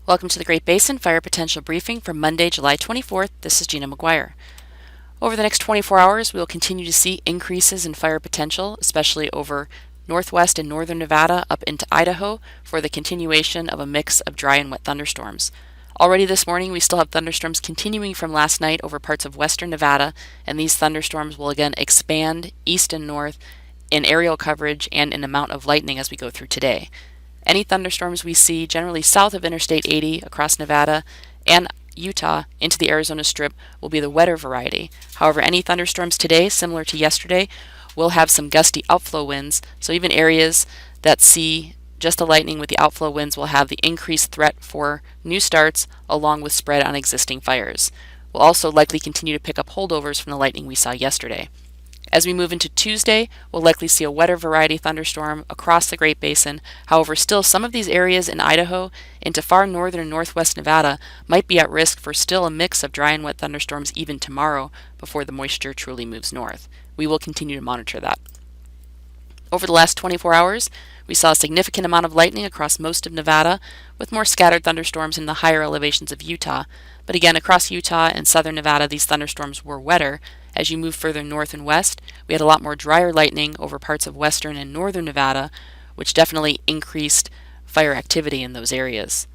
Welcome to the Great Basin Fire Potential Briefing for Monday, July 24th. This is Gina McGuire. Over the next 24 hours, we will continue to see increases in fire potential, especially over northwest and northern Nevada up into Idaho for the continuation of a mix of dry and wet thunderstorms. Already this morning, we still have thunderstorms continuing from last night over parts of western Nevada, and these thunderstorms will again expand east and north in aerial coverage and in amount of lightning as we go through today. Any thunderstorms we see generally south of Interstate 80 across Nevada and Utah into the Arizona Strip will be the wetter variety. However, any thunderstorms today, similar to yesterday, will have some gusty outflow winds, so even areas that see just the lightning with the outflow winds will have the increased threat for new starts along with spread on existing fires. We'll also likely continue to pick up holdovers from the lightning we saw yesterday. As we move into Tuesday, we'll likely see a wetter variety thunderstorm across the Great Basin. However, still some of these areas in Idaho into far northern and northwest Nevada might be at risk for still a mix of dry and wet thunderstorms even tomorrow before the moisture truly moves north. We will continue to monitor that. Over the last 24 hours, we saw a significant amount of lightning across most of Nevada, with more scattered thunderstorms in the higher elevations of Utah. But again, across Utah and southern Nevada, these thunderstorms were wetter. As you move further north and west, we had a lot more drier lightning over parts of western and northern Nevada, which definitely increased fire activity in those areas.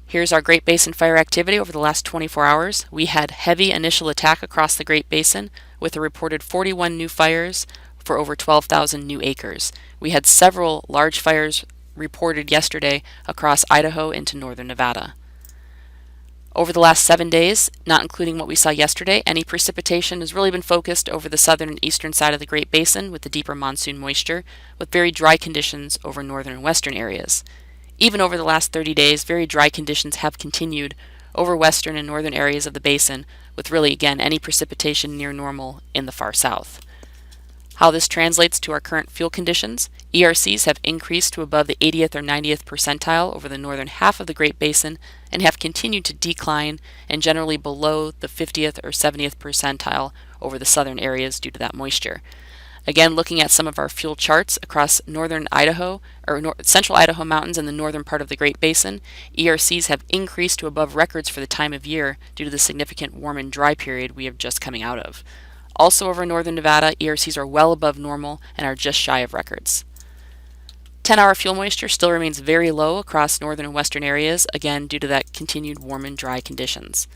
Here's our Great Basin fire activity over the last 24 hours. We had heavy initial attack across the Great Basin with a reported 41 new fires for over 12,000 new acres. We had several large fires reported yesterday across Idaho into northern Nevada. Over the last 7 days, not including what we saw yesterday, any precipitation has really been focused over the southern and eastern side of the Great Basin with the deeper monsoon moisture, with very dry conditions over northern and western areas. Even over the last 30 days, very dry conditions have continued over western and northern areas of the basin, with really, again, any precipitation near normal in the far south. How this translates to our current fuel conditions: ERCs have increased to above the 80th or 90th percentile over the northern half of the Great Basin and have continued to decline and generally below the 50th or 70th percentile over the southern areas due to that moisture. Again, looking at some of our fuel charts across northern Idaho or central Idaho mountains and the northern part of the Great Basin, ERCs have increased to above records for the time of year due to the significant warm and dry period we are just coming out of. Also over northern Nevada, ERCs are well above normal and are just shy of records. 10-hour fuel moisture still remains very low across northern and western areas, again due to that continued warm and dry conditions.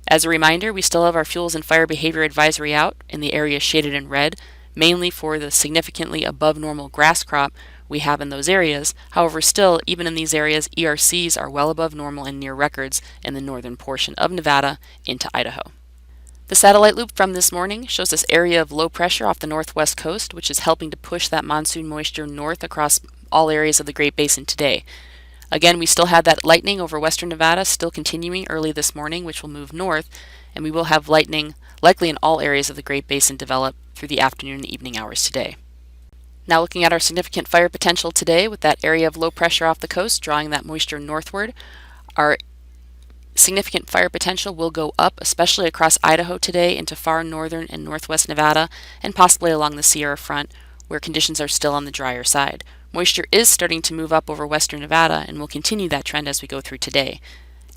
As a reminder, we still have our fuels and fire behavior advisory out in the area shaded in red, mainly for the significantly above normal grass crop we have in those areas. However, still, even in these areas, ERCs are well above normal and near records in the northern portion of Nevada into Idaho. The satellite loop from this morning shows this area of low pressure off the northwest coast, which is helping to push that monsoon moisture north across all areas of the Great Basin today. Again, we still had that lightning over western Nevada still continuing early this morning, which will move north, and we will have lightning likely in all areas of the Great Basin develop through the afternoon and evening hours today. Now looking at our significant fire potential today with that area of low pressure off the coast drawing that moisture northward, our significant fire potential will go up, especially across Idaho today into far northern and northwest Nevada, and possibly along the Sierra front, where conditions are still on the drier side. Moisture is starting to move up over western Nevada and will continue that trend as we go through today.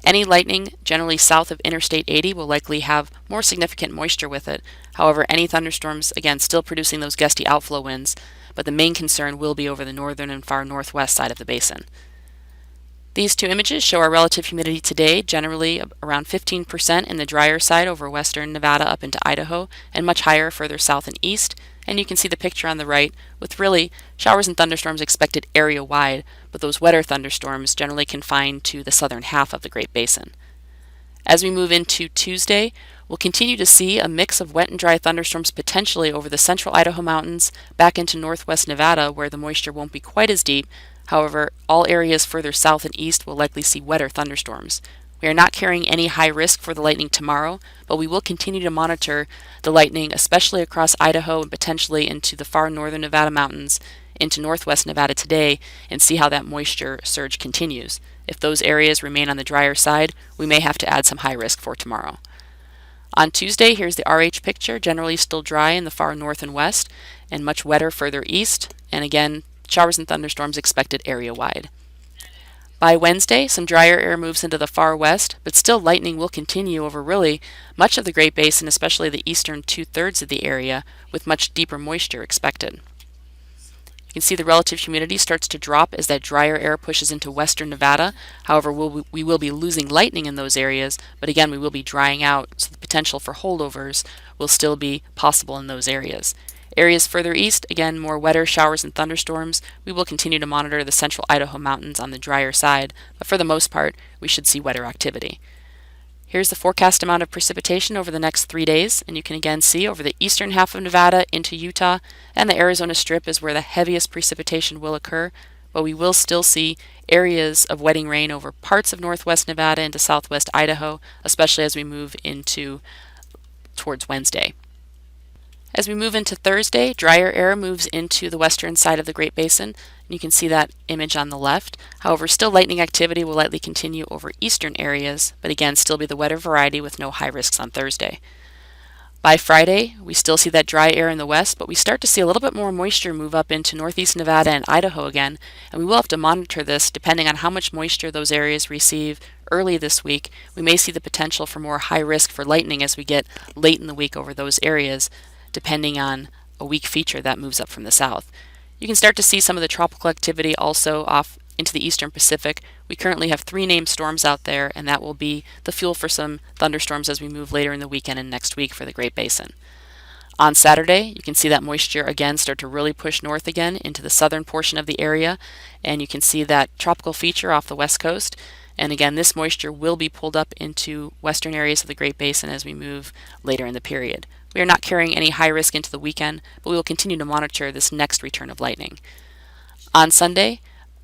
Any lightning generally south of Interstate 80 will likely have more significant moisture with it. However, any thunderstorms, again, still producing those gusty outflow winds, but the main concern will be over the northern and far northwest side of the basin. These two images show our relative humidity today, generally around 15% in the drier side over western Nevada up into Idaho, and much higher further south and east. And you can see the picture on the right with really showers and thunderstorms expected area-wide, but those wetter thunderstorms generally confined to the southern half of the Great Basin. As we move into Tuesday, we'll continue to see a mix of wet and dry thunderstorms potentially over the central Idaho mountains back into northwest Nevada, where the moisture won't be quite as deep. However, all areas further south and east will likely see wetter thunderstorms. We are not carrying any high risk for the lightning tomorrow, but we will continue to monitor the lightning, especially across Idaho and potentially into the far northern Nevada mountains, into northwest Nevada today, and see how that moisture surge continues. If those areas remain on the drier side, we may have to add some high risk for tomorrow. On Tuesday, here's the RH picture, generally still dry in the far north and west, and much wetter further east, and again, showers and thunderstorms expected area-wide. By Wednesday, some drier air moves into the far west, but still lightning will continue over really much of the Great Basin, especially the eastern two-thirds of the area, with much deeper moisture expected. You can see the relative humidity starts to drop as that drier air pushes into western Nevada. However, we will be losing lightning in those areas, but again, we will be drying out, so the potential for holdovers will still be possible in those areas. Areas further east, again, more wetter showers and thunderstorms. We will continue to monitor the central Idaho mountains on the drier side, but for the most part, we should see wetter activity. Here's the forecast amount of precipitation over the next 3 days, and you can again see over the eastern half of Nevada into Utah, and the Arizona Strip is where the heaviest precipitation will occur, but we will still see areas of wetting rain over parts of northwest Nevada into southwest Idaho, especially as we move towards Wednesday. As we move into Thursday, drier air moves into the western side of the Great Basin, and you can see that image on the left. However, still lightning activity will likely continue over eastern areas, but again, still be the wetter variety with no high risks on Thursday. By Friday, we still see that dry air in the west, but we start to see a little bit more moisture move up into northeast Nevada and Idaho again, and we will have to monitor this depending on how much moisture those areas receive early this week. We may see the potential for more high risk for lightning as we get late in the week over those areas, depending on a weak feature that moves up from the south. You can start to see some of the tropical activity also off into the eastern Pacific. We currently have 3 named storms out there, and that will be the fuel for some thunderstorms as we move later in the weekend and next week for the Great Basin. On Saturday, you can see that moisture again start to really push north again into the southern portion of the area, and you can see that tropical feature off the west coast. And again, this moisture will be pulled up into western areas of the Great Basin as we move later in the period. We are not carrying any high risk into the weekend, but we will continue to monitor this next return of lightning. On Sunday,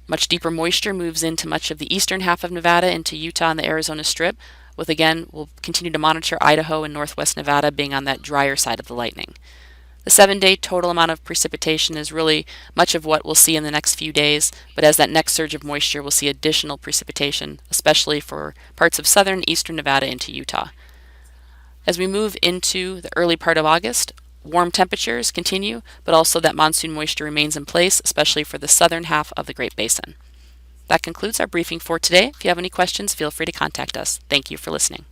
much deeper moisture moves into much of the eastern half of Nevada into Utah and the Arizona Strip, with again, we'll continue to monitor Idaho and northwest Nevada being on that drier side of the lightning. The 7-day total amount of precipitation is really much of what we'll see in the next few days, but as that next surge of moisture, we'll see additional precipitation, especially for parts of southern and eastern Nevada into Utah. As we move into the early part of August, warm temperatures continue, but also that monsoon moisture remains in place, especially for the southern half of the Great Basin. That concludes our briefing for today. If you have any questions, feel free to contact us. Thank you for listening.